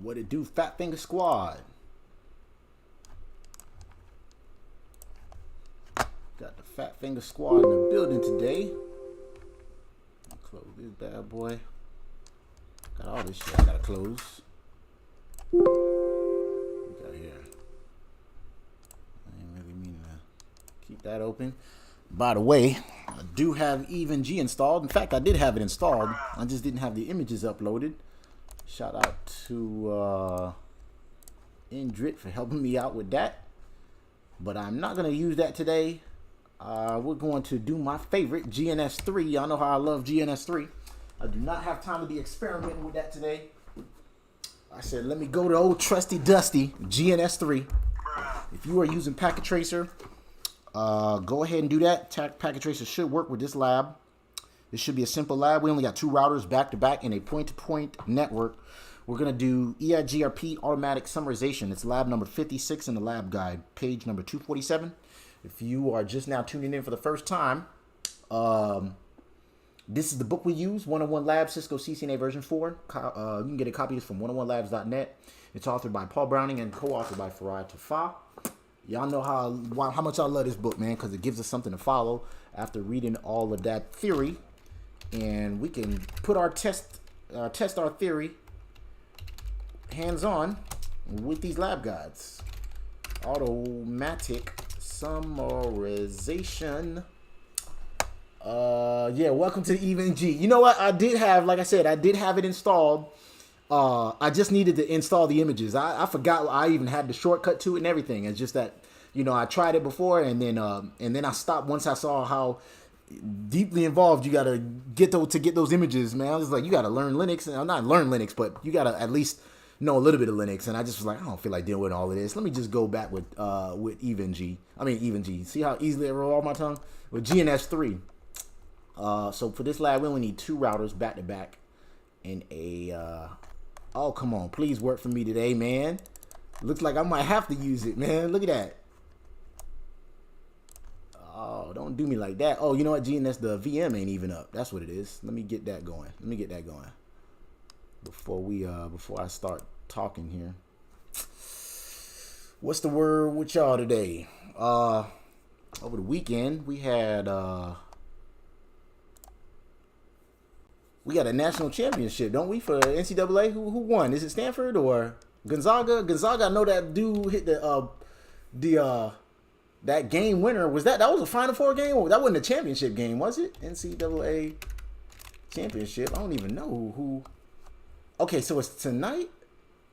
What it do, Fat Finger Squad? Got the Fat Finger Squad in the building today. Close this bad boy. Got all this shit I gotta close. What we got here? I ain't really meaning to keep that open. By the way, I do have EvenG installed. In fact, I did have it installed. I just didn't have the images uploaded. Shout out to Indrit for helping me out with that. But I'm not going to use that today. We're going to do my favorite, GNS3. Y'all know how I love GNS3. I do not have time to be experimenting with that today. I said, let me go to old trusty dusty GNS3. If you are using Packet Tracer, go ahead and do that. Packet Tracer should work with this lab. This should be a simple lab. We only got 2 routers back to back in a point-to-point network. We're going to do Eigrp automatic summarization. It's lab number 56 in the lab guide, page number 247. If you are just now tuning in for the first time, this is the book we use, 101 Labs, Cisco CCNA version 4. You can get a copy of this from 101labs.net. It's authored by Paul Browning and co-authored by Farai Tafa. Y'all know how much I love this book, man, because it gives us something to follow after reading all of that theory. And we can put our test our theory hands-on with these lab guides. Automatic summarization. Yeah, welcome to the EvenG. You know what? I did have, like I said, I did have it installed. I just needed to install the images. I forgot I even had the shortcut to it and everything. It's just that, you know, I tried it before and then I stopped once I saw how deeply involved you gotta get to get those images, man. I was like, you gotta learn Linux, and not learn Linux, but you gotta at least know a little bit of Linux. And I just was like, I don't feel like dealing with all of this. Let me just go back with EvenG. See how easily I roll off my tongue with GNS3. So for this lab, we only need 2 routers back to back, and a oh, come on, please work for me today, man. Looks like I might have to use it, man. Look at that. Oh, don't do me like that. Oh, you know what, GNS, the VM ain't even up. That's what it is. Let me get that going. Before I start talking here. What's the word with y'all today? Over the weekend, we had we got a national championship, don't we, for NCAA? Who won? Is it Stanford or Gonzaga? Gonzaga, I know that dude hit that game winner. Was that was a Final Four game? Or that wasn't a championship game, was it? NCAA championship. I don't even know who. Okay, so it's tonight,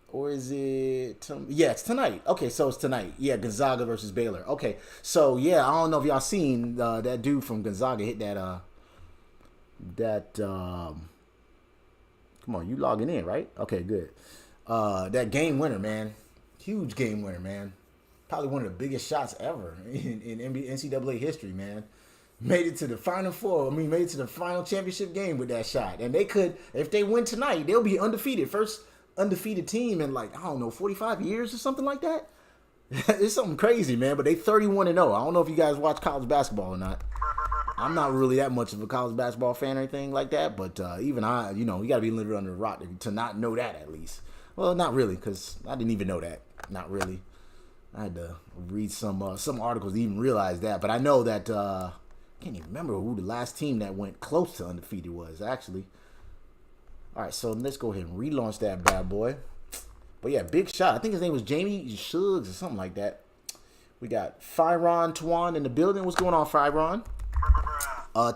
or is it? Yeah, it's tonight. Okay, so it's tonight. Yeah, Gonzaga versus Baylor. Okay, so yeah, I don't know if y'all seen that dude from Gonzaga hit that come on, you logging in, right? Okay, good. That game winner, man. Huge game winner, man. Probably one of the biggest shots ever in NCAA history, man. Made it to the Final Four. Made it to the final championship game with that shot. And they could, if they win tonight, they'll be undefeated. First undefeated team in, like, I don't know, 45 years or something like that. It's something crazy, man. But they 31-0. I don't know if you guys watch college basketball or not. I'm not really that much of a college basketball fan or anything like that. But even I, you know, you got to be living under a rock to not know that, at least. Well, not really, because I didn't even know that. Not really. I had to read some articles to even realize that. But I know that, I can't even remember who the last team that went close to undefeated was, actually. All right, so let's go ahead and relaunch that bad boy. But yeah, big shot. I think his name was Jamie Suggs or something like that. We got Fyron Twan in the building. What's going on, Fyron?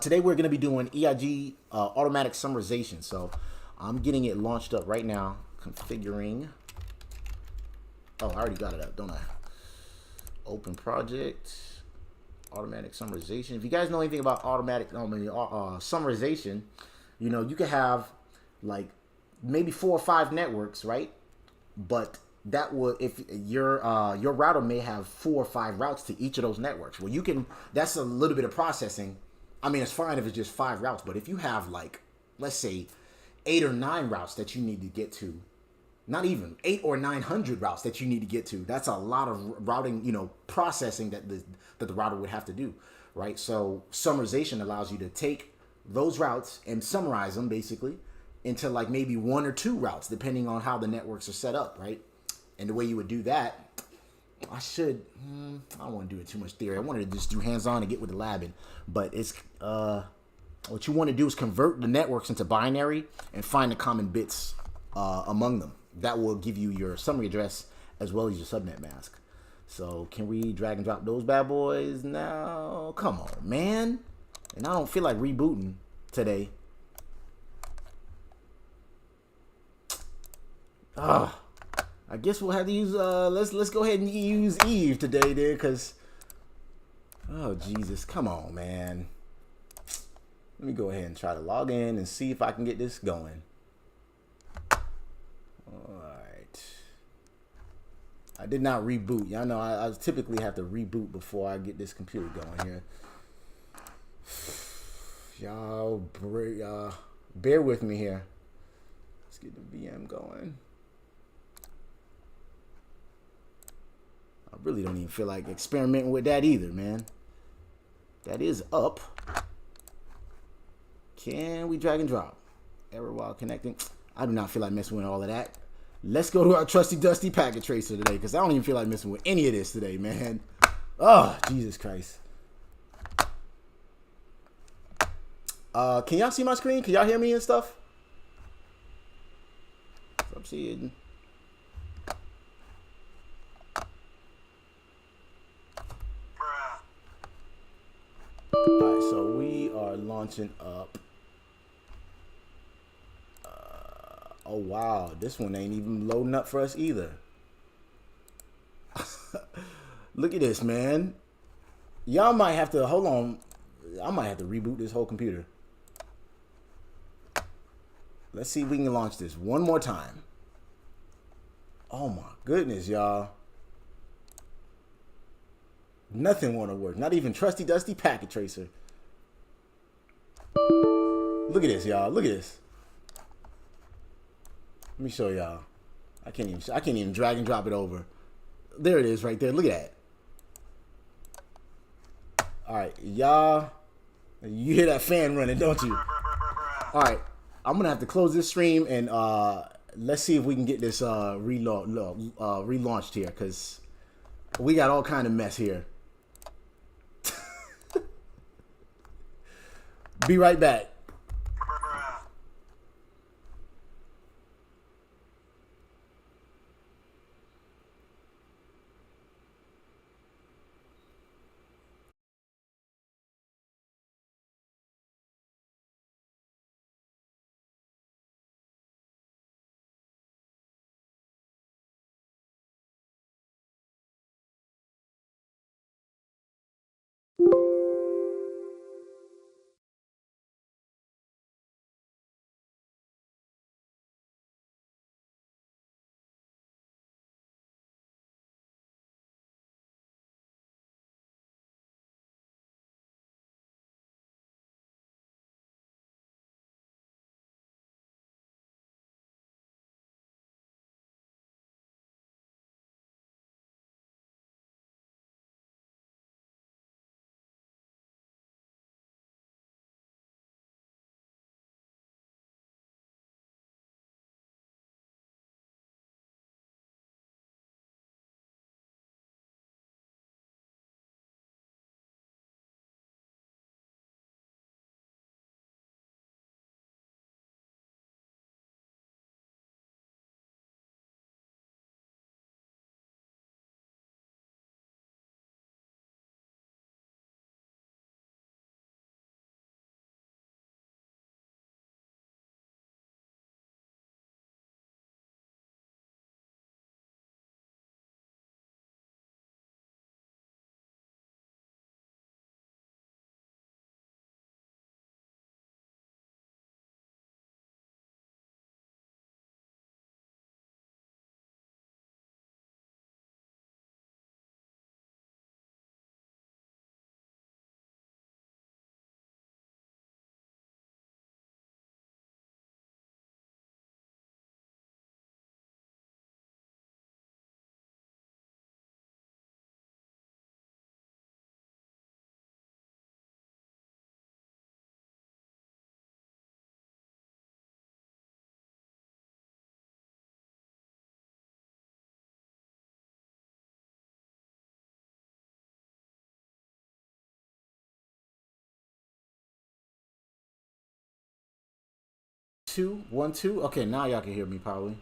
Today we're going to be doing EIG automatic summarization. So I'm getting it launched up right now. Configuring. Oh, I already got it up, don't I? Open project. Automatic summarization. If you guys know anything about automatic summarization, you know, you could have like maybe 4 or 5 networks, right? But that would, if your router may have 4 or 5 routes to each of those networks. Well, you can, that's a little bit of processing. I mean, it's fine if it's just 5 routes, but if you have, like, let's say 8 or 9 routes that you need to get to, not even 800 or 900 routes that you need to get to, that's a lot of routing, you know, processing that the router would have to do, right? So summarization allows you to take those routes and summarize them, basically, into like maybe 1 or 2 routes, depending on how the networks are set up, right? And the way you would do that, I don't want to do it too much theory. I wanted to just do hands-on and get with the labbing. But it's, what you want to do is convert the networks into binary and find the common bits among them. That will give you your summary address as well as your subnet mask. So can we drag and drop those bad boys now? Come on, man. And I don't feel like rebooting today. I guess we'll have to use let's go ahead and use Eve today, then, cause oh Jesus, come on, man. Let me go ahead and try to log in and see if I can get this going. Alright. I did not reboot. Y'all know I typically have to reboot before I get this computer going here. Y'all bear with me here. Let's get the VM going. I really don't even feel like experimenting with that either, man. That is up. Can we drag and drop? Error while connecting. I do not feel like messing with all of that. Let's go to our trusty dusty packet tracer today, because I don't even feel like messing with any of this today, man. Oh, Jesus Christ. Can y'all see my screen? Can y'all hear me and stuff? I'm seeing. Alright, so we are launching up. Oh wow, this one ain't even loading up for us either. Look at this, man. Y'all might have to, hold on. I might have to reboot this whole computer. Let's see if we can launch this one more time. Oh my goodness, y'all. Nothing want to work. Not even trusty dusty packet tracer. Look at this, y'all. Look at this. Let me show y'all. I can't even drag and drop it over. There it is right there. Look at that. All right, y'all. You hear that fan running, don't you? All right. I'm going to have to close this stream and let's see if we can get this relaunched here, because we got all kind of mess here. Be right back. 2, 1, 2. Okay, now y'all can hear me probably.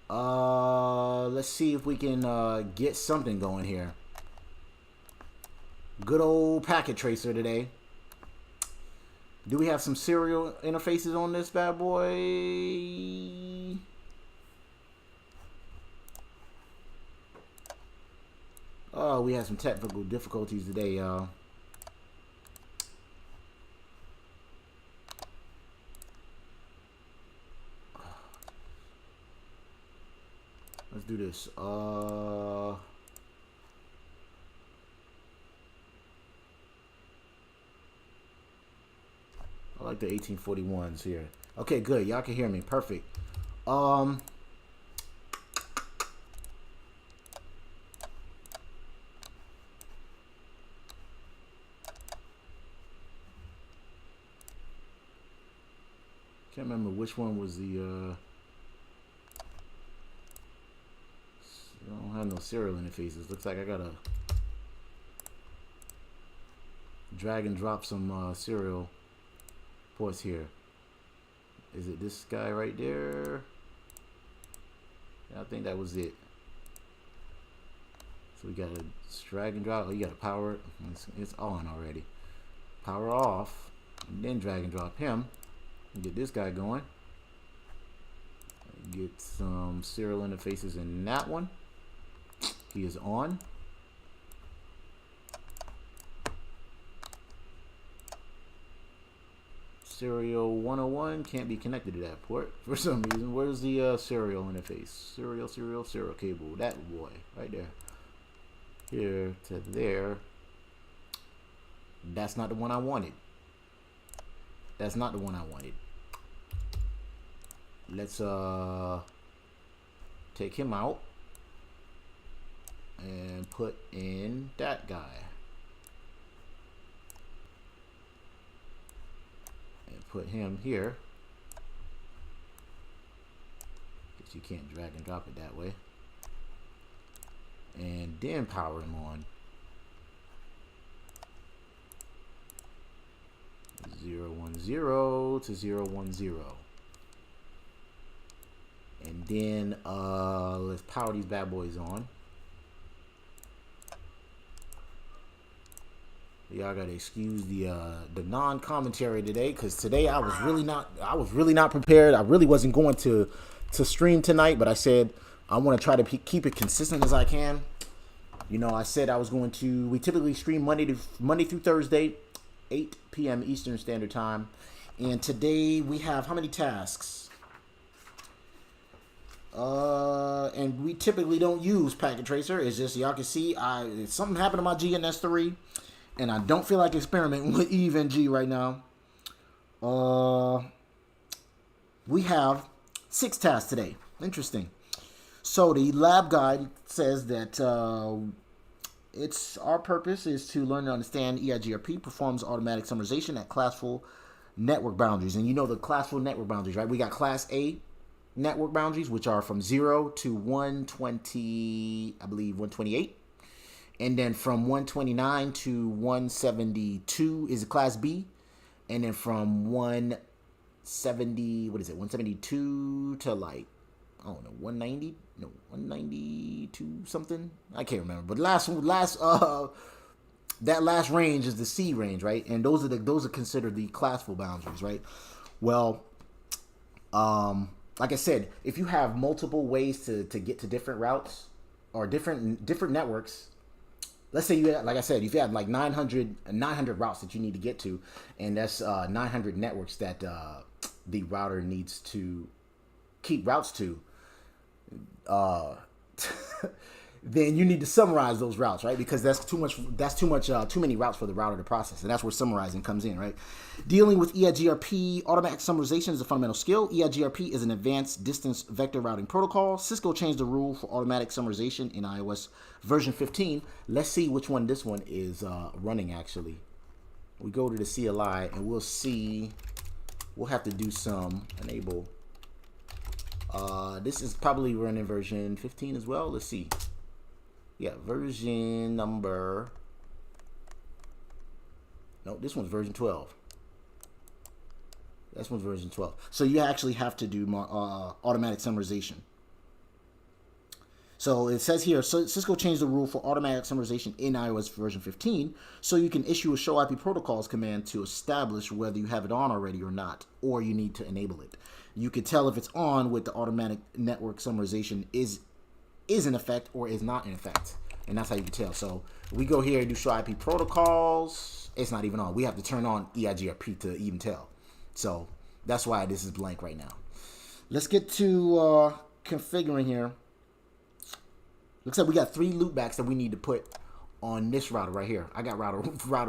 Let's see if we can get something going here. Good old packet tracer today. Do we have some serial interfaces on this bad boy? Oh, we had some technical difficulties today, y'all. Let's do this. I like the 1841s here. Okay, good. Y'all can hear me. Perfect. Can't remember which one was the I don't have no serial interfaces. Looks like I gotta drag and drop some serial ports here. Is it this guy right there? Yeah, I think that was it. So we gotta drag and drop. Oh, you gotta power it. It's on already. Power off, and then drag and drop him. And get this guy going. Get some serial interfaces in that one. He is on. Serial 101 can't be connected to that port for some reason. Where's the serial interface? Serial cable. That boy right there. Here to there. That's not the one I wanted. That's not the one I wanted. Let's take him out and put in that guy. And put him here. Guess you can't drag and drop it that way. And then power him on. 010 to 010. And then let's power these bad boys on. Y'all gotta excuse the non-commentary today, because today I was really not prepared. I really wasn't going to stream tonight, but I said I want to try to keep it consistent as I can. You know, I said I was going to. We typically stream Monday through Thursday, 8 p.m. Eastern Standard Time, and today we have how many tasks? And we typically don't use Packet Tracer. It's just y'all can see something happened to my GNS3. And I don't feel like experimenting with Eve and G right now. We have 6 tasks today. Interesting. So the lab guide says that our purpose is to learn and understand Eigrp performs automatic summarization at classful network boundaries. And you know the classful network boundaries, right? We got Class A network boundaries, which are from 0 to 120, I believe 128. And then from 129 to 172 is a Class B. And then from 172 to like, I don't know, 192 something. I can't remember. But that last range is the C range, right? And those are considered the classful boundaries, right? Well, like I said, if you have multiple ways to get to different routes or different networks. Let's say you had, like I said, if you had like 900 routes that you need to get to, and that's 900 networks that the router needs to keep routes to, then you need to summarize those routes, right? Because that's too many routes for the router to process, and that's where summarizing comes in, right? Dealing with Eigrp, automatic summarization is a fundamental skill. Eigrp is an advanced distance vector routing protocol. Cisco changed the rule for automatic summarization in iOS version 15. Let's see which one this one is running, actually. We go to the CLI, and we'll see. We'll have to do some enable. This is probably running version 15 as well. Let's see. Yeah, version number. No, this one's version 12. That's one's version 12. So you actually have to do automatic summarization. So it says here, so Cisco changed the rule for automatic summarization in iOS version 15, so you can issue a show IP protocols command to establish whether you have it on already or not, or you need to enable it. You can tell if it's on with the automatic network summarization is in effect or is not in effect, and that's how you can tell. So we go here and do show IP protocols. It's not even on. We have to turn on Eigrp to even tell. So that's why this is blank right now. Let's get to configuring here. Looks like we got 3 loopbacks that we need to put on this router right here. I got router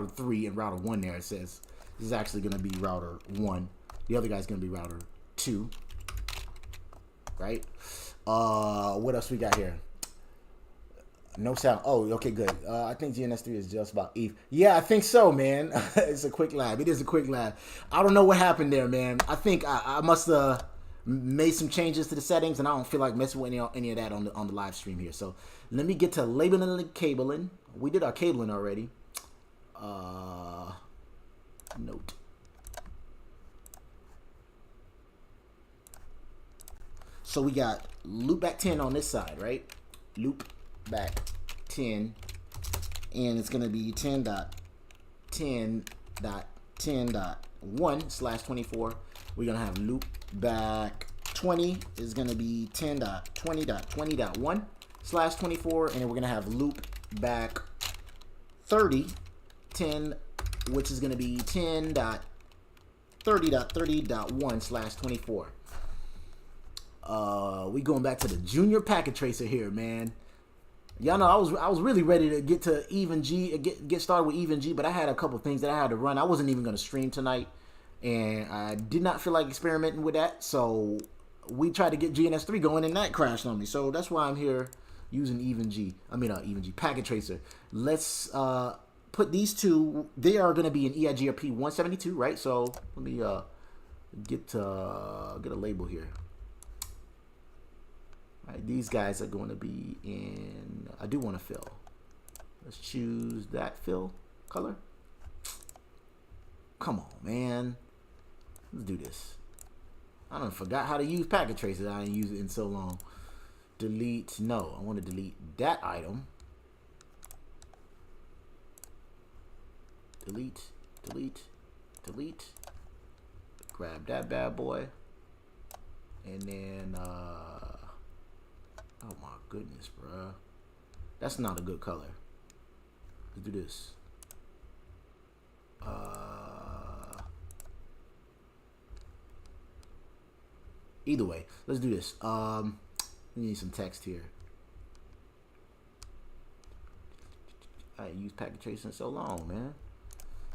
3 and router 1 there. It says this is actually going to be router 1. The other guy's going to be router 2. Right? What else we got here? No sound. Oh, okay, good. I think GNS3 is just about Eve. Yeah, I think so, man. It's a quick lab. It is a quick lab. I don't know what happened there, man. I think I must have made some changes to the settings, and I don't feel like messing with any of that on the live stream here. So let me get to labeling and cabling. We did our cabling already. Note. So we got loopback 10 on this side, right? Loopback 10, and it's gonna be 10.10.10.1/24. We're gonna have loopback 20 is gonna be 10.20.20.1/24, and then we're gonna have loopback 30 10, which is gonna be 10.30.30.1/24. We going back to the junior packet tracer here, man. Y'all know I was really ready to get to even G, get started with even G, but I had a couple things that I had to run. I wasn't even gonna stream tonight, and I did not feel like experimenting with that. So we tried to get GNS3 going, and that crashed on me. So that's why I'm here using even G. Even G packet tracer. Let's put these two. They are gonna be in Eigrp 172, right? So let me get a label here. Right, these guys are going to be in, I do want to fill. Let's choose that fill color. Come on, man. Let's do this. I done forgot how to use packet tracer. I didn't use it in so long. Delete, no. I want to delete that item. Delete, delete, delete. Grab that bad boy. And then, oh my goodness, bruh. That's not a good color. Let's do this. Either way, let's do this. We need some text here. I ain't used packet tracer in so long, man.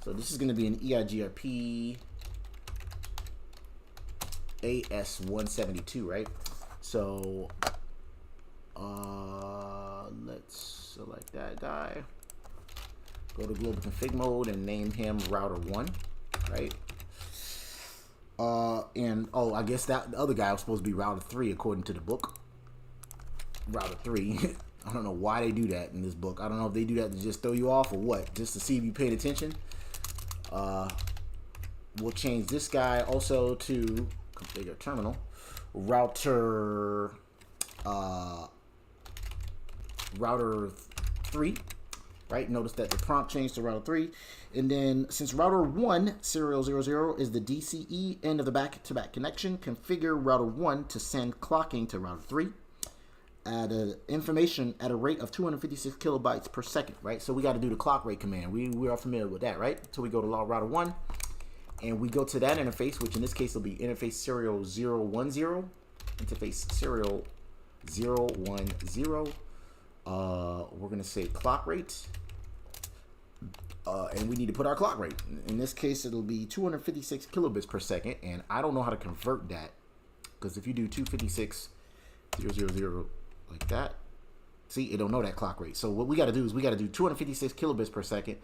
So this is gonna be an Eigrp AS172, right? So let's select that guy, go to global config mode and name him router 1, right? And oh, I guess that the other guy was supposed to be router 3 according to the book. Router 3. I don't know why they do that in this book. I don't know if they do that to just throw you off or what, just to see if you paid attention. We'll change this guy also to configure terminal router router 3, right? Notice that the prompt changed to router 3, and then since router 1 serial 00 is the DCE end of the back-to-back connection, configure router 1 to send clocking to router 3 at information at a rate of 256 kilobytes per second, right? So we got to do the clock rate command. We are familiar with that, right? So we go to log router 1, and we go to that interface, which in this case will be interface serial 010, interface serial 010. We're gonna say clock rate, and we need to put our clock rate. In this case, it'll be 256 kilobits per second, and I don't know how to convert that, because if you do 256,000 like that, see, it don't know that clock rate. So what we got to do is we got to do 256 kilobits per second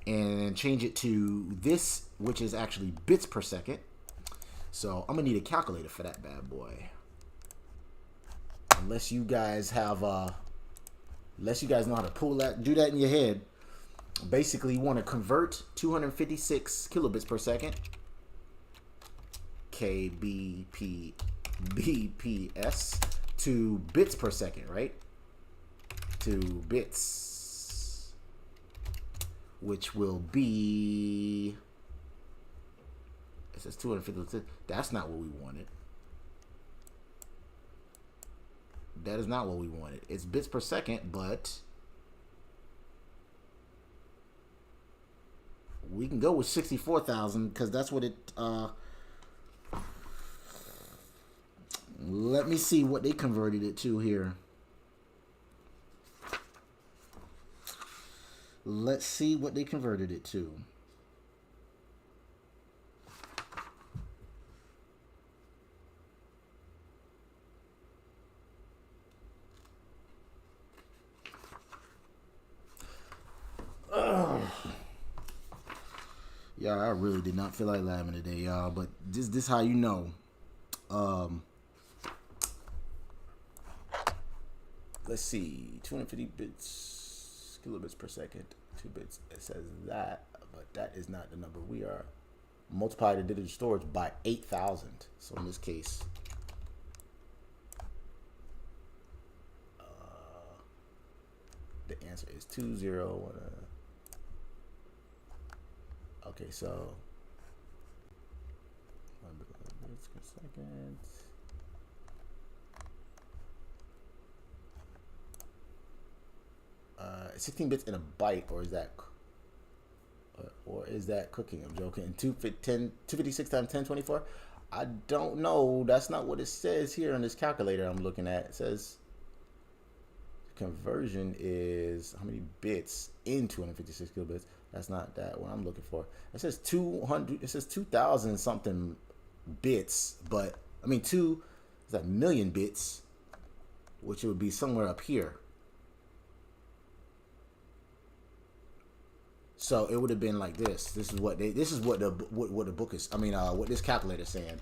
and change it to this, which is actually bits per second. So I'm gonna need a calculator for that bad boy. Unless you guys have unless you guys know how to pull that, do that in your head. Basically, you want to convert 256 kilobits per second kbps to bits per second, right? To bits, which will be, it says 250. That's not what we wanted. That is not what we wanted. It's bits per second, but we can go with 64,000 because that's what it, let me see what they converted it to here. Let's see what they converted it to. Yeah, I really did not feel like labbing today, y'all. But this how you know. Let's see, 250 bits, kilobits per second, 2 bits. It says that, but that is not the number. We are multiply the digital storage by 8,000. So in this case, the answer is 20. Okay, so 1 bits per second. Uh, 16 bits in a byte, or is that cooking? I'm joking. 256 times 1024. I don't know. That's not what it says here on this calculator I'm looking at. It says conversion is how many bits in 256 kilobits. That's not that what I'm looking for. It says 200. It says 2,000 something bits, but I mean is that million bits, which would be somewhere up here. So it would have been like this. This is what the book is. I mean, what this calculator is saying.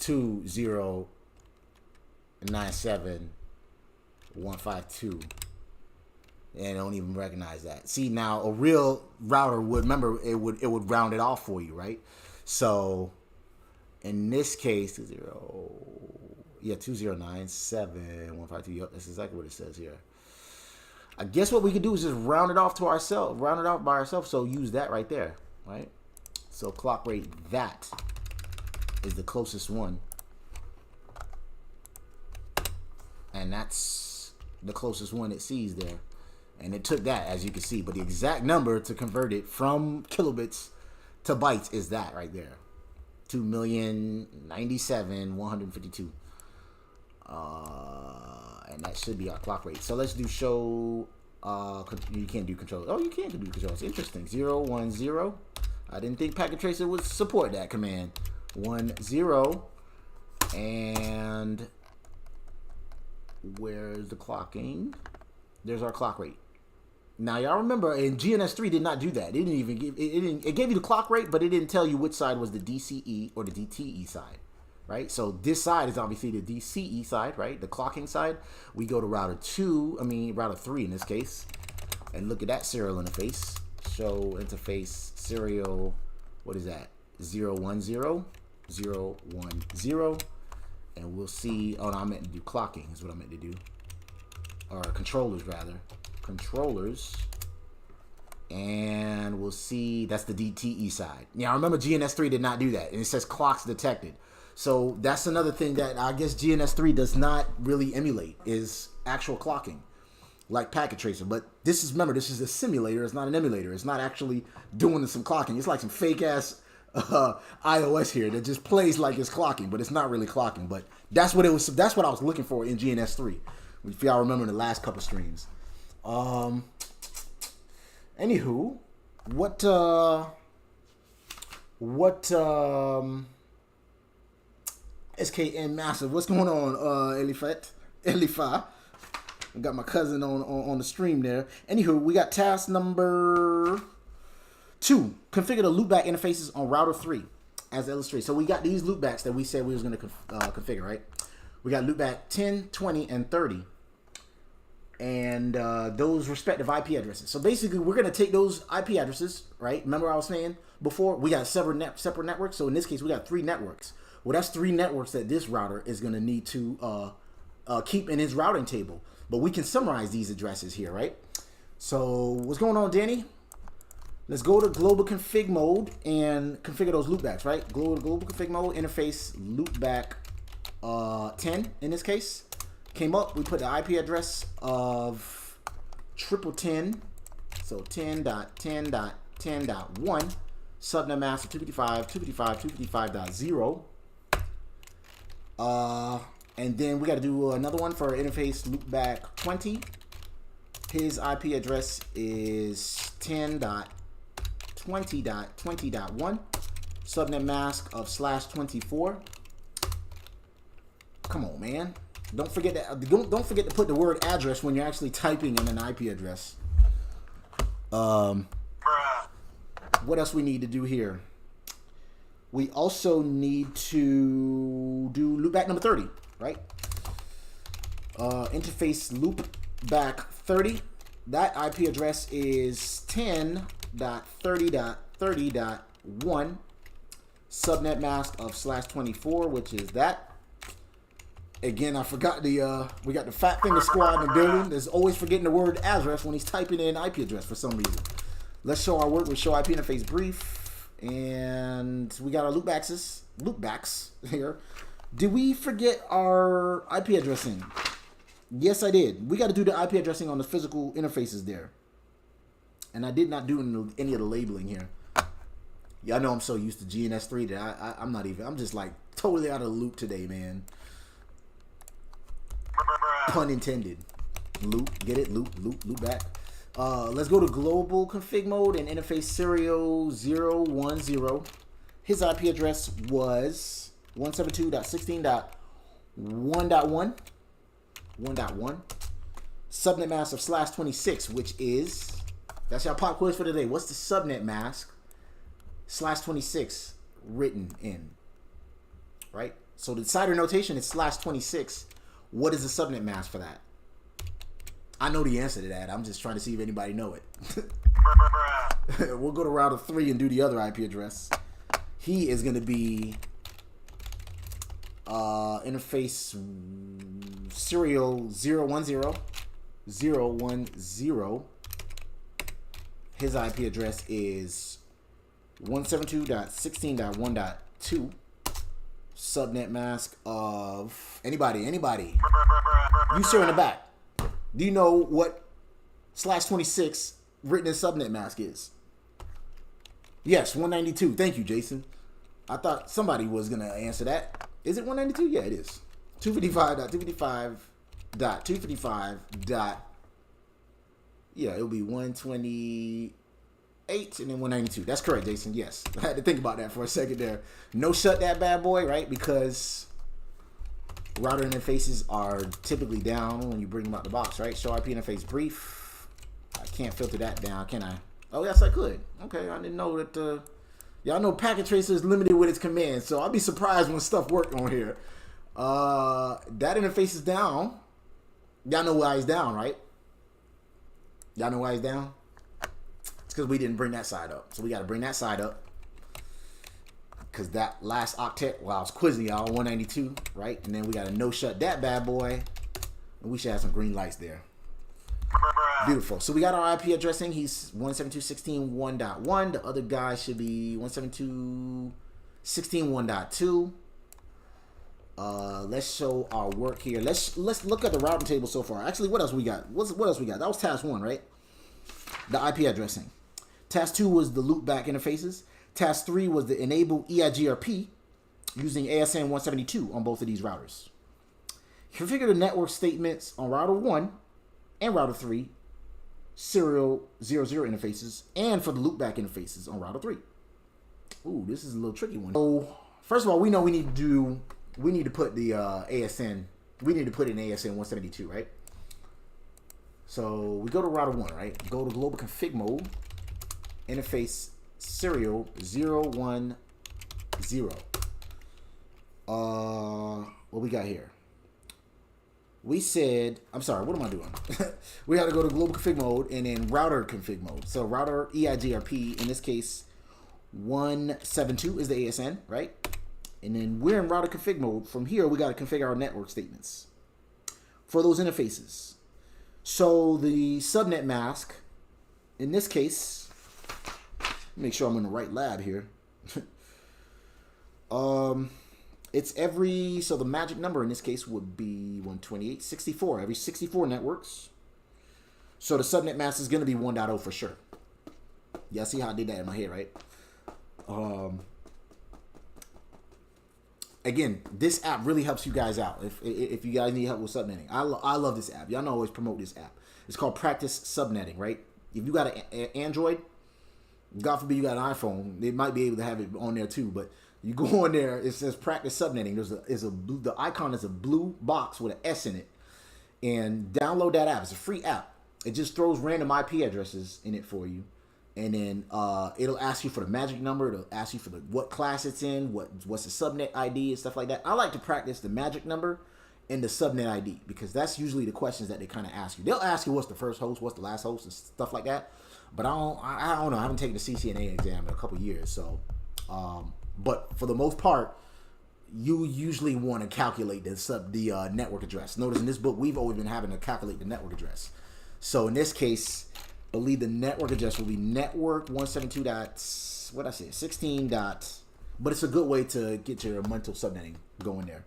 2097152, and I don't even recognize that. See, now a real router would remember it would round it off for you, right? So in this case, 2097152. Yep, that's exactly what it says here. I guess what we could do is just round it off to ourselves, round it off by ourselves. So use that right there, right? So clock rate, that is the closest one. And that's the closest one it sees there. And it took that, as you can see. But the exact number to convert it from kilobits to bytes is that right there. 2,097,152. And that should be our clock rate. So let's do show. You can't do control. Oh, you can do controls. Interesting. 0, 1, 0. I didn't think Packet Tracer would support that command. 1, 0. And where's the clocking? There's our clock rate. Now y'all remember, and GNS3 did not do that. It didn't even give it gave you the clock rate, but it didn't tell you which side was the DCE or the DTE side. Right, so this side is obviously the DCE side, right? The clocking side. We go to router 3 in this case, and look at that serial interface. Show interface serial. What is that? 0, 1, 0, 0, 1, 0, and we'll see. Oh no, I meant to do clocking. Is what I meant to do, or controllers rather. Controllers, and we'll see. That's the DTE side. Now remember, GNS3 did not do that, and it says clocks detected. So that's another thing that I guess GNS3 does not really emulate is actual clocking, like Packet Tracer. But this is, remember, this is a simulator. It's not an emulator. It's not actually doing some clocking. It's like some fake ass iOS here that just plays like it's clocking, but it's not really clocking. But that's what it was. That's what I was looking for in GNS3. If y'all remember the last couple streams. Anywho, what SKN Massive, what's going on, Elifa? I got my cousin on the stream there. Anywho, we got task number 2. Configure the loopback interfaces on router 3 as illustrated. So we got these loopbacks that we said we was going to configure, right? We got loopback 10, 20, and 30. and those respective IP addresses. So basically, we're going to take those IP addresses, right? Remember I was saying before, we got separate networks. So in this case, we got 3 networks. Well, that's 3 networks that this router is going to need to keep in his routing table. But we can summarize these addresses here, right? So what's going on, Danny? Let's go to global config mode and configure those loopbacks, right? Global config mode, interface loopback 10 in this case. Came up, we put the IP address of 1010, so 10.10.10.1, subnet mask of 255.255.255.0. And then we got to do another one for interface loopback 20. His IP address is 10.20.20.1, subnet mask of /24. Come on, man. Don't forget to put the word address when you're actually typing in an IP address. What else we need to do here? We also need to do loopback number 30, right? Interface loopback 30. That IP address is 10.30.30.1, subnet mask of /24, which is that. Again, I forgot we got the Fat Finger Squad in the building. There's always forgetting the word address when he's typing in IP address for some reason. Let's show our work with show IP interface brief. And we got our loopbacks here. Did we forget our IP addressing? Yes, I did. We got to do the IP addressing on the physical interfaces there. And I did not do any of the labeling here. Y'all know I'm so used to GNS3 that I'm just like totally out of the loop today, man. Pun intended. Loop, get it? Loop back. Let's go to global config mode and interface serial 010. His IP address was 172.16.1.1. 1.1. Subnet mask of /26, which is, that's our pop quiz for today. What's the subnet mask /26 written in? Right? So the decider notation is /26. What is the subnet mask for that? I know the answer to that. I'm just trying to see if anybody know it. We'll go to router 3 and do the other IP address. He is going to be interface serial 010. His IP address is 172.16.1.2. Subnet mask of anybody. You sir in the back. Do you know what /26 written in subnet mask is? Yes, 192. Thank you, Jason. I thought somebody was gonna answer that. Is it 192? Yeah, it is. 255.255.255. Yeah, it'll be 128 and then 192. That's correct, Jason. Yes. I had to think about that for a second there. No shut that bad boy, right? Because router interfaces are typically down when you bring them out the box, right? Show IP interface brief. I can't filter that down, can I? Oh, yes, I could. Okay, I didn't know that. Y'all know Packet Tracer is limited with its commands, so I'll be surprised when stuff worked on here. That interface is down. Y'all know why it's down, right? Y'all know why it's down? It's because we didn't bring that side up. So we got to bring that side up. Because that last octet, well, I was quizzing y'all, 192, right? And then we got to no-shut that bad boy. And we should have some green lights there. Beautiful. So we got our IP addressing. He's 172.16.1.1. The other guy should be 172.16.1.2. Let's show our work here. Let's look at the routing table so far. Actually, what else we got? What else we got? That was task 1, right? The IP addressing. Task 2 was the loopback interfaces. Task 3 was the enable Eigrp using ASN 172 on both of these routers. Configure the network statements on router 1 and router 3 serial 00 interfaces and for the loopback interfaces on router 3. Ooh, this is a little tricky one. So first of all, we know we need to put the ASN. We need to put in ASN 172, right? So we go to router 1, right? Go to global config mode, interface serial 010. What we got here? we said, I'm sorry, what am I doing? We had to go to global config mode and then router config mode. So router Eigrp, in this case, 172 is the ASN, right? And then we're in router config mode. From here, we got to configure our network statements for those interfaces. So the subnet mask, in this case, make sure I'm in the right lab here. It's every, so the magic number in this case would be 128, 64, every 64 networks. So the subnet mask is going to be 1.0 for sure. Yeah, see how I did that in my head, right? Again, this app really helps you guys out if you guys need help with subnetting. I love this app. Y'all know I always promote this app. It's called Practice Subnetting, right? If you got an Android, God forbid you got an iPhone, they might be able to have it on there too, but you go on there, it says Practice Subnetting. The icon is a blue box with an S in it. And download that app. It's a free app. It just throws random IP addresses in it for you. And then it'll ask you for the magic number. It'll ask you for what class it's in, what's the subnet ID and stuff like that. I like to practice the magic number and the subnet ID because that's usually the questions that they kind of ask you. They'll ask you what's the first host, what's the last host, and stuff like that. But I don't know. I haven't taken the CCNA exam in a couple years, so. But for the most part, you usually want to calculate the network address. Notice in this book, we've always been having to calculate the network address. So in this case, I believe the network address will be network 172.16. But it's a good way to get your mental subnetting going there.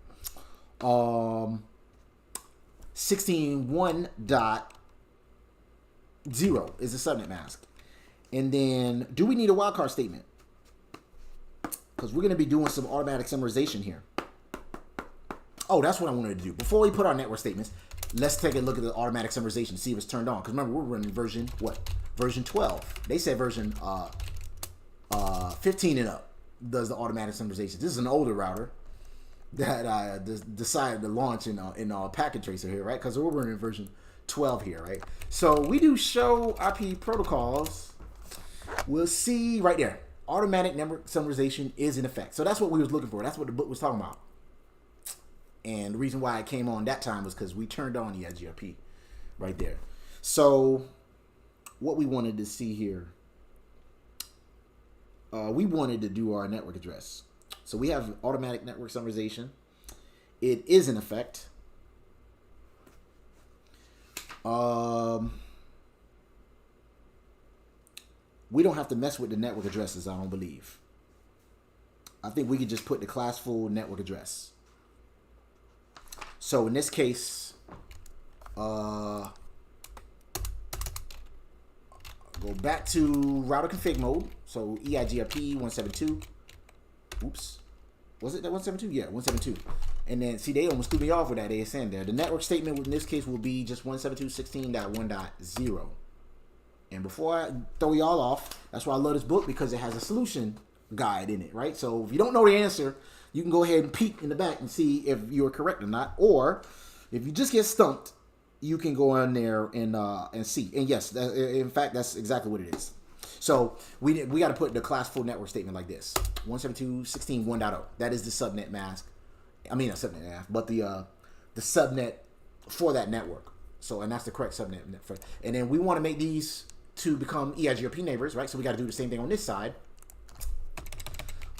16.1.0 is the subnet mask. And then, do we need a wildcard statement? Because we're going to be doing some automatic summarization here. Oh, that's what I wanted to do. Before we put our network statements, let's take a look at the automatic summarization, see if it's turned on. Because remember, we're running version, what? Version 12. They said version 15 and up does the automatic summarization. This is an older router that I decided to launch in Packet Tracer here, right? Because we're running version 12 here, right? So we do show IP protocols. We'll see right there. Automatic network summarization is in effect. So that's what we was looking for. That's what the book was talking about. And the reason why I came on that time was because we turned on the Eigrp right there. So what we wanted to see here, we wanted to do our network address. So we have automatic network summarization. It is in effect. We don't have to mess with the network addresses, I don't believe. I think we could just put the classful network address. So in this case, go back to router config mode. So Eigrp 172. Oops. Was it that 172? Yeah, 172. And then, see, they almost threw me off with that ASN there. The network statement in this case will be just 172.16.1.0. And before I throw y'all off, that's why I love this book, because it has a solution guide in it, right? So if you don't know the answer, you can go ahead and peek in the back and see if you're correct or not. Or if you just get stumped, you can go on there and see. And yes, in fact, that's exactly what it is. So we got to put the classful network statement like this: 172.16.1.0. That is the subnet mask. I mean, a subnet mask, but the subnet for that network. So, and that's the correct subnet. And then we want to make these to become Eigrp neighbors, right? So we got to do the same thing on this side.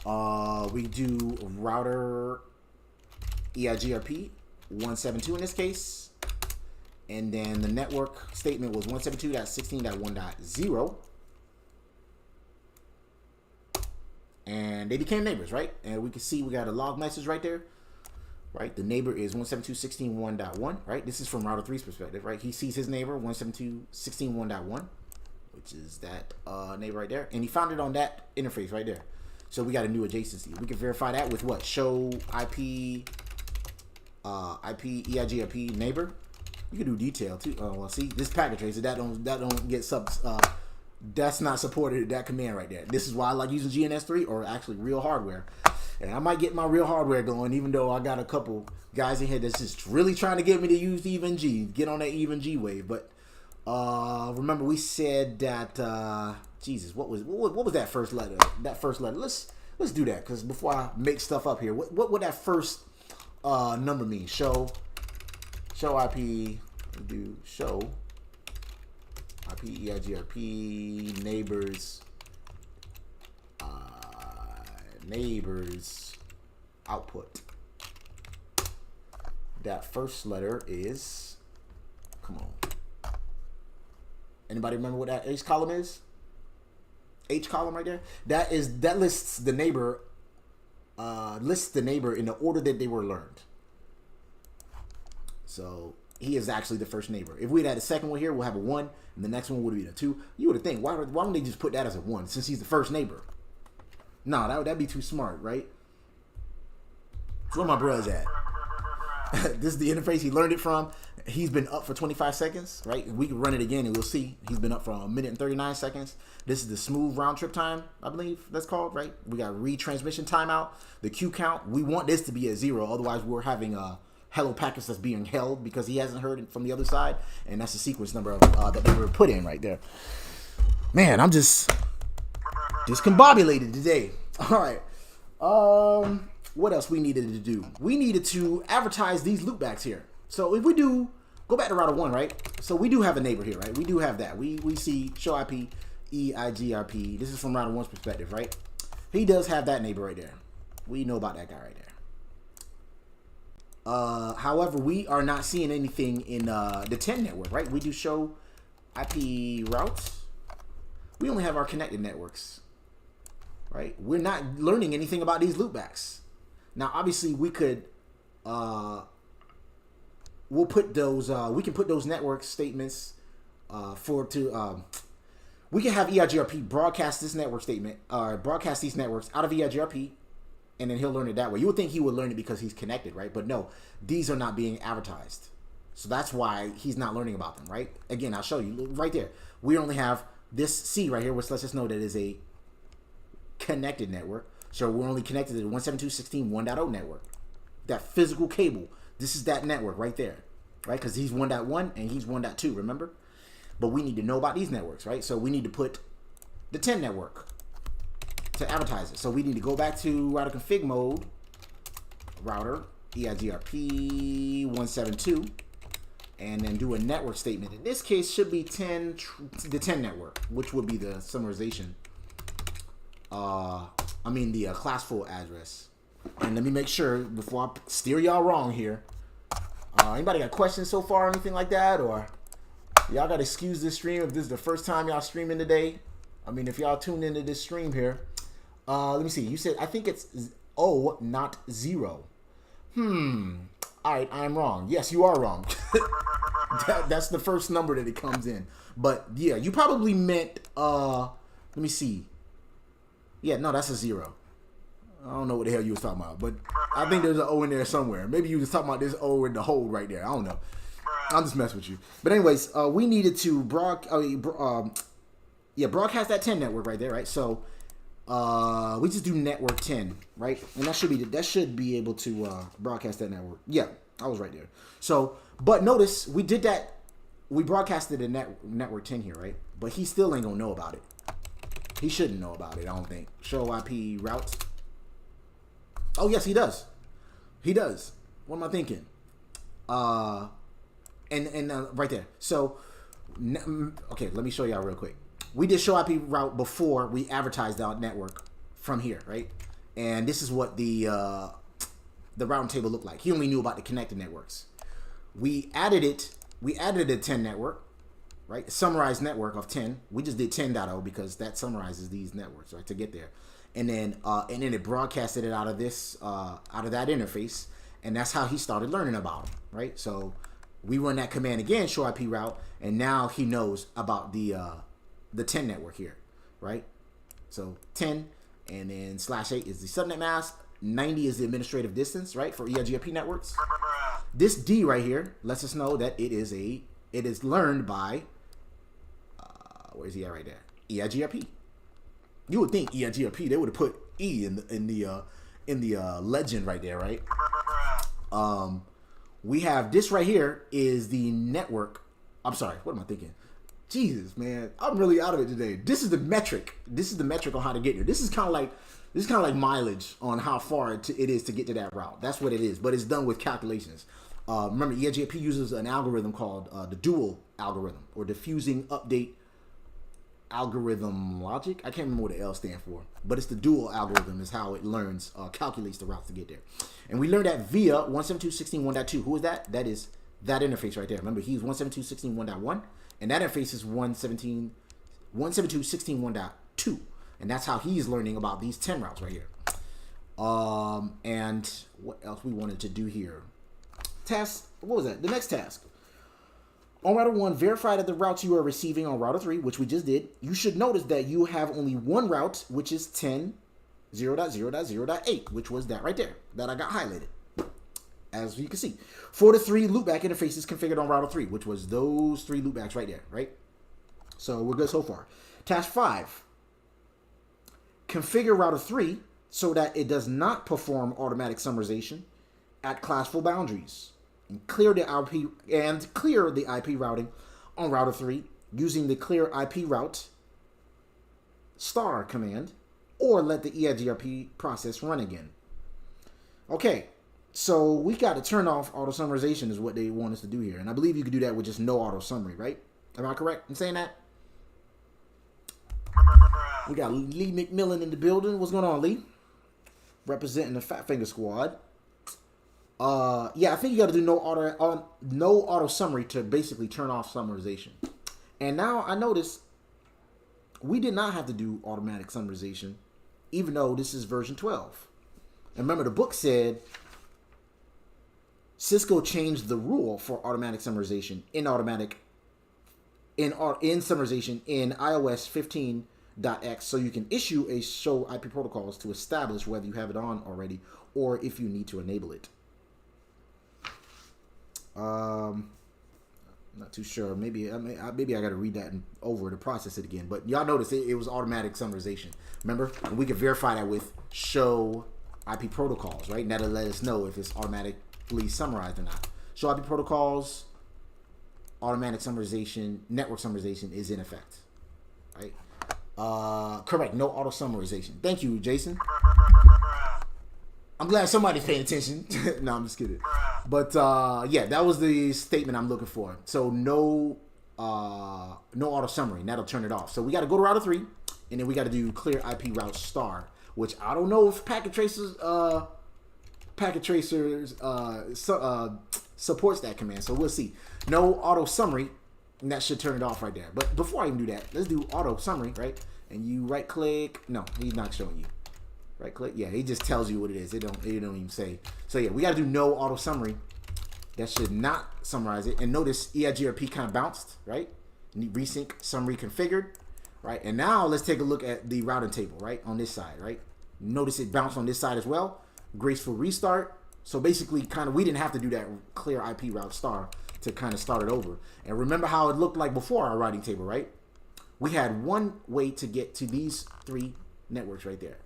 We do router Eigrp 172 in this case. And then the network statement was 172.16.1.0. And they became neighbors, right? And we can see we got a log message right there, right? The neighbor is 172.16.1.1, right? This is from router 3's perspective, right? He sees his neighbor 172.16.1.1, which is that neighbor right there. And he found it on that interface right there. So we got a new adjacency. We can verify that with what? Show IP Eigrp neighbor. You can do detail too. Oh, well, see, this packet tracer that don't get subs. That's not supported, that command right there. This is why I like using GNS3 or actually real hardware. And I might get my real hardware going, even though I got a couple guys in here that's just really trying to get me to use even G, get on that even G wave. But remember, we said that Jesus, what was that first letter? That first letter. Let's do that, because before I make stuff up here, what would that first number mean? Show show IP, do show IP Eigrp neighbors neighbors output. That first letter is, come on. Anybody remember what that H column is? H column right there. That lists the neighbor in the order that they were learned. So he is actually the first neighbor. If we had a second one here, we'll have a 1, and the next one would be a 2. You would think, why don't they just put that as a 1 since he's the first neighbor? No, that'd be too smart, right? Where my brother's at? This is the interface he learned it from. He's been up for 25 seconds, right? We can run it again and we'll see. He's been up for 1 minute and 39 seconds. This is the smooth round trip time, I believe that's called, right? We got retransmission timeout, the Q count. We want this to be at 0. Otherwise, we're having a hello packets that's being held because he hasn't heard it from the other side. And that's the sequence number of, that they were put in right there. Man, I'm just discombobulated today. All right. What else we needed to do? We needed to advertise these loopbacks here. So if we do, go back to router 1, right? So we do have a neighbor here, right? We do have that. We see show IP Eigrp. This is from router 1's perspective, right? He does have that neighbor right there. We know about that guy right there. However, we are not seeing anything in the 10 network, right? We do show IP routes. We only have our connected networks, right? We're not learning anything about these loopbacks. Now, obviously, we could, we'll put those, we can put those network statements we can have Eigrp broadcast this network statement, broadcast these networks out of Eigrp, and then he'll learn it that way. You would think he would learn it because he's connected, right? But no, these are not being advertised. So that's why he's not learning about them, right? Again, I'll show you right there. We only have this C right here, which lets us know that it is a connected network. So we're only connected to the 172.16.1.0 network. That physical cable. This is that network right there, right? Because he's 1.1 and he's 1.2, remember? But we need to know about these networks, right? So we need to put the 10 network to advertise it. So we need to go back to router config mode, router, Eigrp 172, and then do a network statement. In this case, should be the 10 network, which would be the summarization. The classful address. And let me make sure before I steer y'all wrong here. Anybody got questions so far or anything like that? Or y'all got to excuse this stream if this is the first time y'all streaming today. I mean, if y'all tuned into this stream here. Let me see. You said, I think it's O, not 0. All right, I'm wrong. Yes, you are wrong. That's the first number that it comes in. But yeah, you probably meant, let me see. Yeah, no, that's a 0. I don't know what the hell you was talking about, but I think there's an O in there somewhere. Maybe you was talking about this O in the hold right there. I don't know. I'm just messing with you. But anyways, we needed to broadcast that 10 network right there, right? So we just do network 10, right? And that should be able to broadcast that network. Yeah, I was right there. So, but notice we did that. We broadcasted a network 10 here, right? But he still ain't gonna know about it. He shouldn't know about it, I don't think. Show IP routes. Oh, yes, he does. He does. What am I thinking? Right there. So, okay, let me show y'all real quick. We did show IP route before we advertised our network from here, right? And this is what the routing table looked like. He only knew about the connected networks. We added it. We added a 10 network, right? Summarized network of 10. We just did 10.0 because that summarizes these networks, right? To get there. And then it broadcasted it out of this, out of that interface. And that's how he started learning about them, right? So we run that command again, show IP route, and now he knows about the 10 network here, right? So 10, and then /8 is the subnet mask. 90 is the administrative distance, right, for Eigrp networks. This D right here lets us know that it is learned by, where's he at right there? Eigrp. You would think Eigrp, they would have put E in the legend right there, right? We have this right here is the network. I'm sorry, what am I thinking? Jesus, man, I'm really out of it today. This is the metric. This is the metric on how to get here. This is kind of like mileage on how far it is to get to that route. That's what it is, but it's done with calculations. Remember, Eigrp uses an algorithm called the dual algorithm, or diffusing update algorithm logic. I can't remember what the L stands for, but it's the dual algorithm is how it learns, calculates the routes to get there. And we learned that via 172.16.1.2. Who is that? That is that interface right there. Remember, he's 172.16.1.1, and that interface is 172.16.1.2. And that's how he's learning about these 10 routes right here. And what else we wanted to do here? Task, what was that? The next task. On router 1, verify that the routes you are receiving on router 3, which we just did, you should notice that you have only one route, which is 10.0.0.0.8, which was that right there, that I got highlighted, as you can see. For the 3 loopback interfaces configured on router 3, which was those 3 loopbacks right there, right? So we're good so far. Task 5. Configure router 3 so that it does not perform automatic summarization at classful boundaries. And clear the IP routing on router 3 using the clear IP route star command, or let the Eigrp process run again. Okay, so we got to turn off auto summarization is what they want us to do here, and I believe you can do that with just no auto summary, right? Am I correct in saying that? We got Lee McMillan in the building. What's going on, Lee? Representing the Fat Finger Squad. Yeah, I think you got to do no auto summary to basically turn off summarization. And now I notice we did not have to do automatic summarization, even though this is version 12. And remember, the book said Cisco changed the rule for automatic summarization in summarization in iOS 15.x, so you can issue a show IP protocols to establish whether you have it on already or if you need to enable it. Not too sure. Maybe I got to read that over to process it again. But y'all notice it was automatic summarization. Remember, and we can verify that with show IP protocols, right? And that'll let us know if it's automatically summarized or not. Show IP protocols, automatic summarization, network summarization is in effect, right? Correct. No auto summarization. Thank you, Jason. I'm glad somebody's paying attention. No, I'm just kidding. But yeah, that was the statement I'm looking for. So no auto summary, and that'll turn it off. So we got to go to router 3, and then we got to do clear IP route star, which I don't know if packet tracers supports that command. So we'll see. No auto summary, and that should turn it off right there. But before I even do that, let's do auto summary, right? And you right click. No, he's not showing you. Right click. Yeah, he just tells you what it is. It don't even say. So yeah, we got to do no auto summary. That should not summarize it. And notice Eigrp kind of bounced, right? Resync summary configured, right? And now let's take a look at the routing table, right? On this side, right? Notice it bounced on this side as well. Graceful restart. So basically, kind of, we didn't have to do that clear IP route star to kind of start it over. And remember how it looked like before our routing table, right? We had one way to get to these 3 networks right there.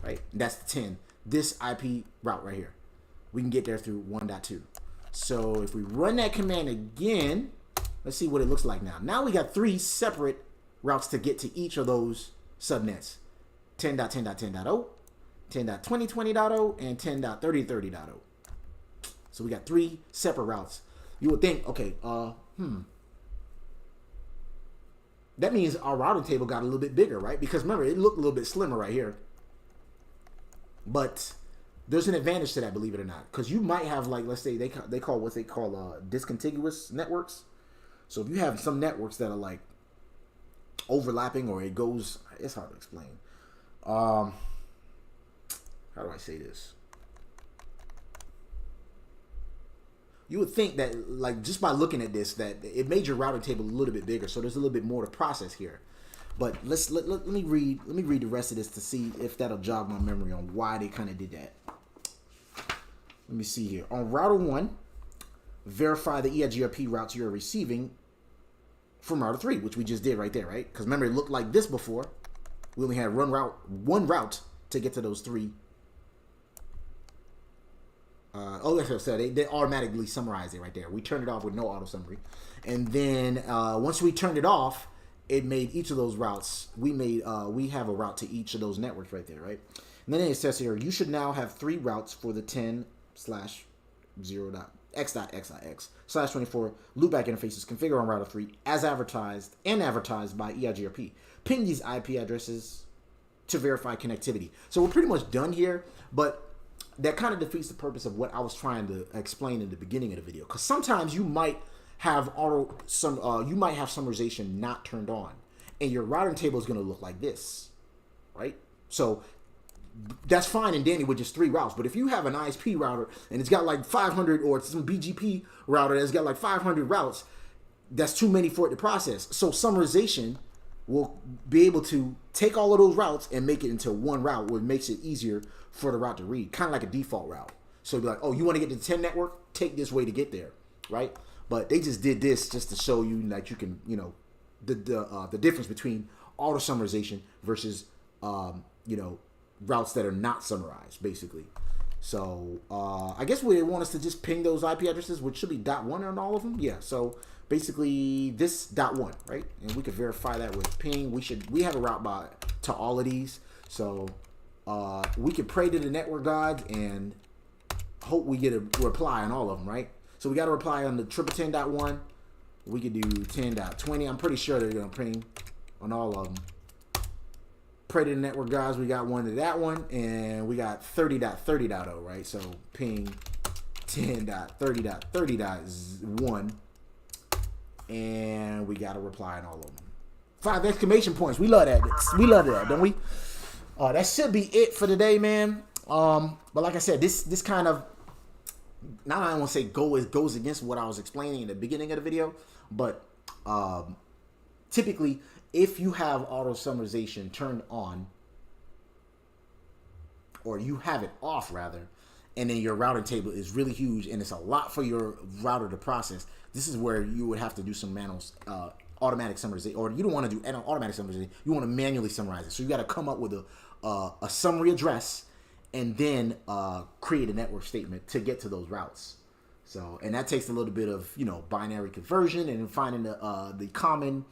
Right, that's 10. This IP route right here, we can get there through 1.2. So if we run that command again, let's see what it looks like now. Now we got 3 separate routes to get to each of those subnets: 10.10.10.0, 10.20.20.0, and 10.30.30.0. So we got 3 separate routes. You would think, okay, that means our routing table got a little bit bigger, right? Because remember, it looked a little bit slimmer right here. But there's an advantage to that, believe it or not, because you might have, like, let's say they call what they call discontiguous networks. So if you have some networks that are like overlapping, or it goes, it's hard to explain. How do I say this? You would think that, like, just by looking at this, that it made your routing table a little bit bigger, so there's a little bit more to process here. But let me read the rest of this to see if that'll jog my memory on why they kind of did that. Let me see here. On router 1, verify the Eigrp routes you're receiving from router 3, which we just did right there, right? Because remember, it looked like this before. We only had one route to get to those 3. Like I said, they automatically summarize it right there. We turned it off with no auto summary, and then once we turned it off, it made each of those routes. We have a route to each of those networks right there, right? And then it says here, you should now have 3 routes for the 10/0.0.0 x.x.x/24 loopback interfaces configured on router 3 as advertised by Eigrp. Ping these IP addresses to verify connectivity. So we're pretty much done here, but that kind of defeats the purpose of what I was trying to explain in the beginning of the video. Because sometimes you might have summarization not turned on, and your routing table is going to look like this, right? So that's fine and dandy with just 3 routes. But if you have an ISP router and it's got like 500, or some BGP router that's got like 500 routes, that's too many for it to process. So summarization will be able to take all of those routes and make it into one route, where it makes it easier for the route to read, kind of like a default route. So it'd be like, oh, you want to get to the 10 network? Take this way to get there, right? But they just did this just to show you that you can, you know, the difference between auto summarization versus, you know, routes that are not summarized, basically. So I guess they want us to just ping those IP addresses, which should be .1 on all of them. Yeah. So basically this .1, right? And we could verify that with ping. We have a route to all of these. So we can pray to the network gods and hope we get a reply on all of them, right? So we got a reply on the 1010.1. We could do 10.20. I'm pretty sure they're gonna ping on all of them. Pray to the network guys, we got one to that one, and we got 30.30.0, right? So ping 10.30.30.1, and we got a reply on all of them. 5 exclamation points. We love that. We love that, don't we? That should be it for today, man. But like I said, this kind of, not I don't want to say goes against what I was explaining in the beginning of the video, but typically, if you have auto summarization turned on, or you have it off rather, and then your routing table is really huge and it's a lot for your router to process, this is where you would have to do some manual automatic summarization, or you don't want to do automatic summarization. You want to manually summarize it. So you got to come up with a summary address and then create a network statement to get to those routes. So, and that takes a little bit of, you know, binary conversion and finding the common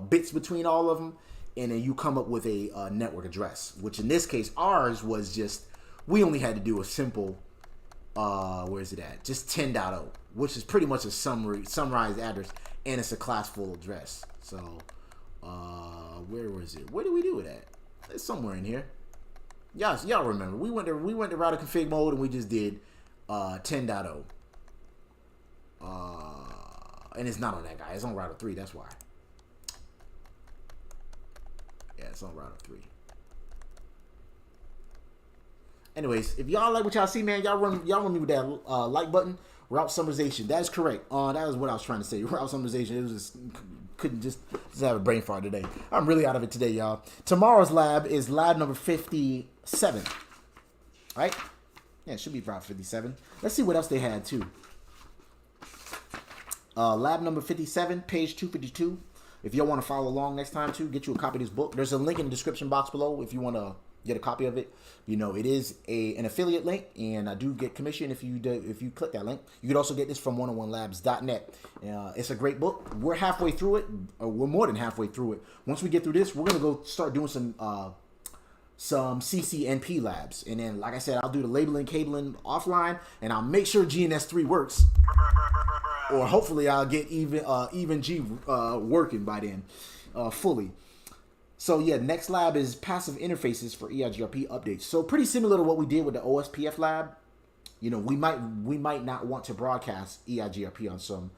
bits between all of them, and then you come up with a network address, which in this case, ours was just, we only had to do a simple, where is it at? Just 10.0, which is pretty much a summarized address, and it's a classful address. So, where was it? Where did we do it at? It's somewhere in here. Y'all remember, we went to router config mode and we just did 10.0. And it's not on that guy. It's on router 3. That's why. Yeah, it's on router 3. Anyways, if y'all like what y'all see, man, y'all run me with that like button. Route summarization. That is correct. That is what I was trying to say. Route summarization. It was just couldn't just have a brain fart today. I'm really out of it today, y'all. Tomorrow's lab is lab number 57. Right? Yeah, it should be route 57. Let's see what else they had too. Lab number 57, page 252. If y'all want to follow along next time too, get you a copy of this book. There's a link in the description box below if you want to get a copy of it. You know, it is an affiliate link, and I do get commission if you click that link. You could also get this from 101labs.net. It's a great book. We're halfway through it. We're more than halfway through it. Once we get through this, we're gonna go start doing some CCNP labs, and then, like I said, I'll do the labeling, cabling offline, and I'll make sure GNS3 works. Or hopefully I'll get even G working by then fully. So yeah, next lab is passive interfaces for Eigrp updates. So pretty similar to what we did with the OSPF lab. You know, we might not want to broadcast Eigrp on some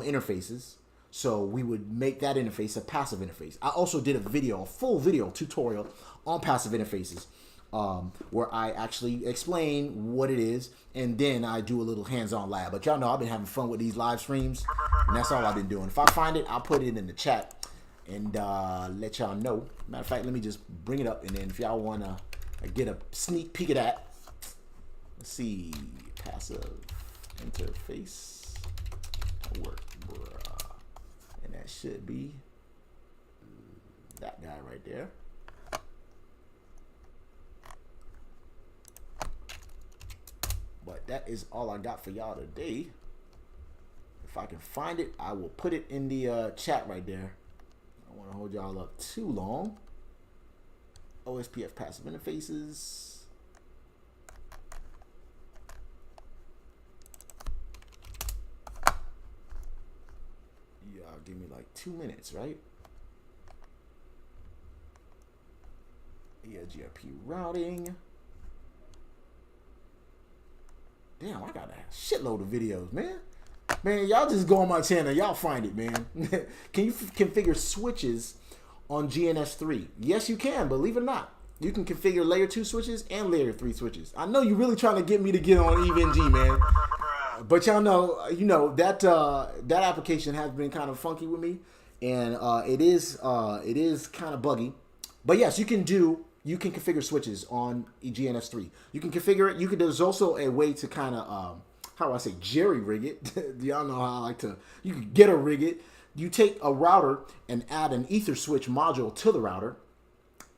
interfaces. So we would make that interface a passive interface. I also did a full video tutorial on passive interfaces, where I actually explain what it is, and then I do a little hands-on lab. But y'all know I've been having fun with these live streams, and that's all I've been doing. If I find it, I'll put it in the chat and let y'all know. Matter of fact, let me just bring it up, and then if y'all want to get a sneak peek of that, let's see, passive interface NetworkBruh, and that should be that guy right there. But that is all I got for y'all today. If I can find it, I will put it in the chat right there. I don't want to hold y'all up too long. OSPF passive interfaces. give me like 2 minutes, right? Eigrp routing. Damn, I got a shitload of videos, man. Man, y'all just go on my channel. Y'all find it, man. Can you configure switches on GNS3? Yes, you can. Believe it or not. You can configure layer 2 switches and layer 3 switches. I know you're really trying to get me to get on EVNG, man. But y'all know, that that application has been kind of funky with me, and it is kind of buggy. But yes, you can configure switches on GNS3. You can configure it. There's also a way to kind of how do I say, jerry rig it. Y'all know how I like to. You can get a rig it. You take a router and add an ether switch module to the router,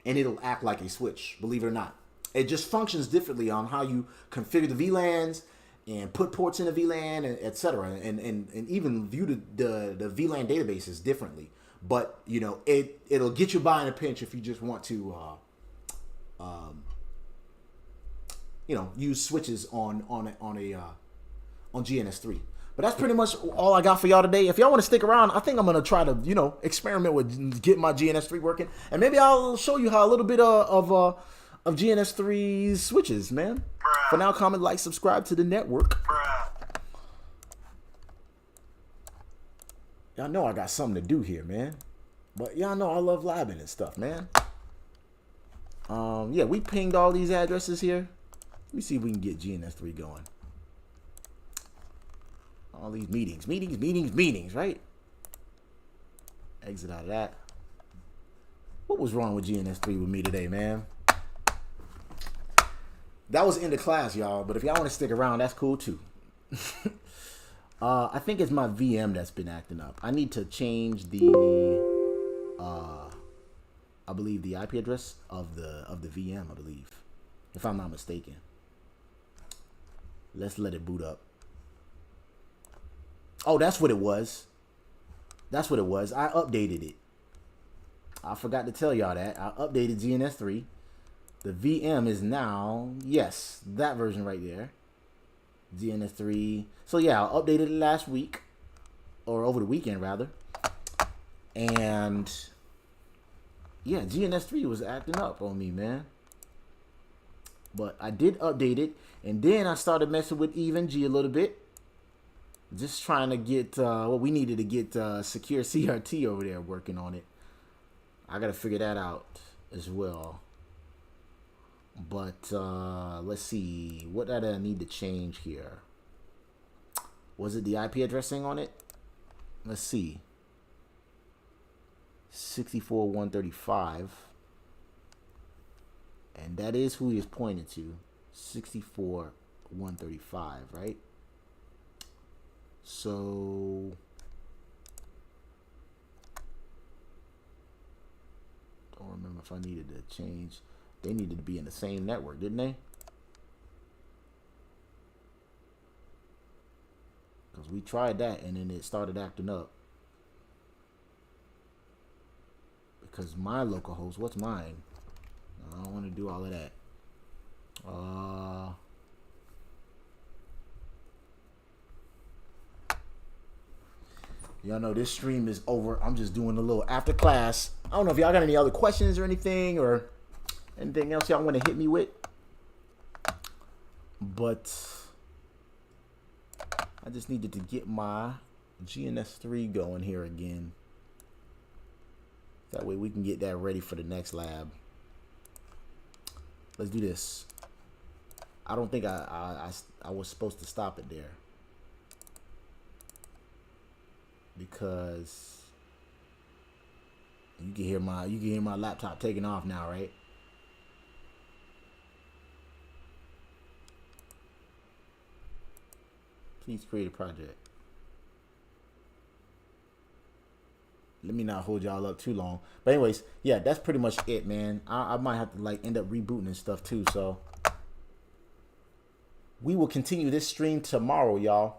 and it'll act like a switch, believe it or not. It just functions differently on how you configure the VLANs and put ports in the VLAN, etc. And even view the VLAN databases differently. But, it'll get you by in a pinch if you just want to, use switches on GNS3. But that's pretty much all I got for y'all today. If y'all want to stick around, I think I'm going to try to, experiment with getting my GNS3 working. And maybe I'll show you how a little bit of GNS3 switches, man. For now, comment, like, subscribe to the network. Y'all know I got something to do here, man. But y'all know I love labbing and stuff, man. Yeah, we pinged all these addresses here. Let me see if we can get GNS3 going. All these meetings, right? Exit out of that. What was wrong with GNS3 with me today, man? That was end of class, y'all. But if y'all want to stick around, that's cool too. I think it's my VM that's been acting up. I need to change I believe the IP address of the VM, I believe, if I'm not mistaken. Let's let it boot up. Oh, that's what it was. That's what it was. I updated it. I forgot to tell y'all that. I updated GNS3. The VM is now, yes, that version right there. GNS3. So yeah, I updated it last week, or over the weekend rather. And yeah, GNS3 was acting up on me, man. But I did update it, and then I started messing with EVNG a little bit. Just trying to get we needed to get secure CRT over there working on it. I gotta figure that out as well. But let's see, what did I need to change here? Was it the IP addressing on it? Let's see. 64.135, and that is who he is pointing to. 64.135, right? So don't remember if I needed to change. They needed to be in the same network, didn't they? Because we tried that and then it started acting up. Because my localhost, what's mine? I don't want to do all of that. Y'all know this stream is over. I'm just doing a little after class. I don't know if y'all got any other questions or anything, or anything else y'all want to hit me with. But I just needed to get my GNS3 going here again. That way we can get that ready for the next lab. Let's do this. I don't think I was supposed to stop it there, because you can hear my laptop taking off now, right? Please create a project. Let me not hold y'all up too long. But anyways, yeah, that's pretty much it, man. I might have to end up rebooting and stuff too. So we will continue this stream tomorrow, y'all.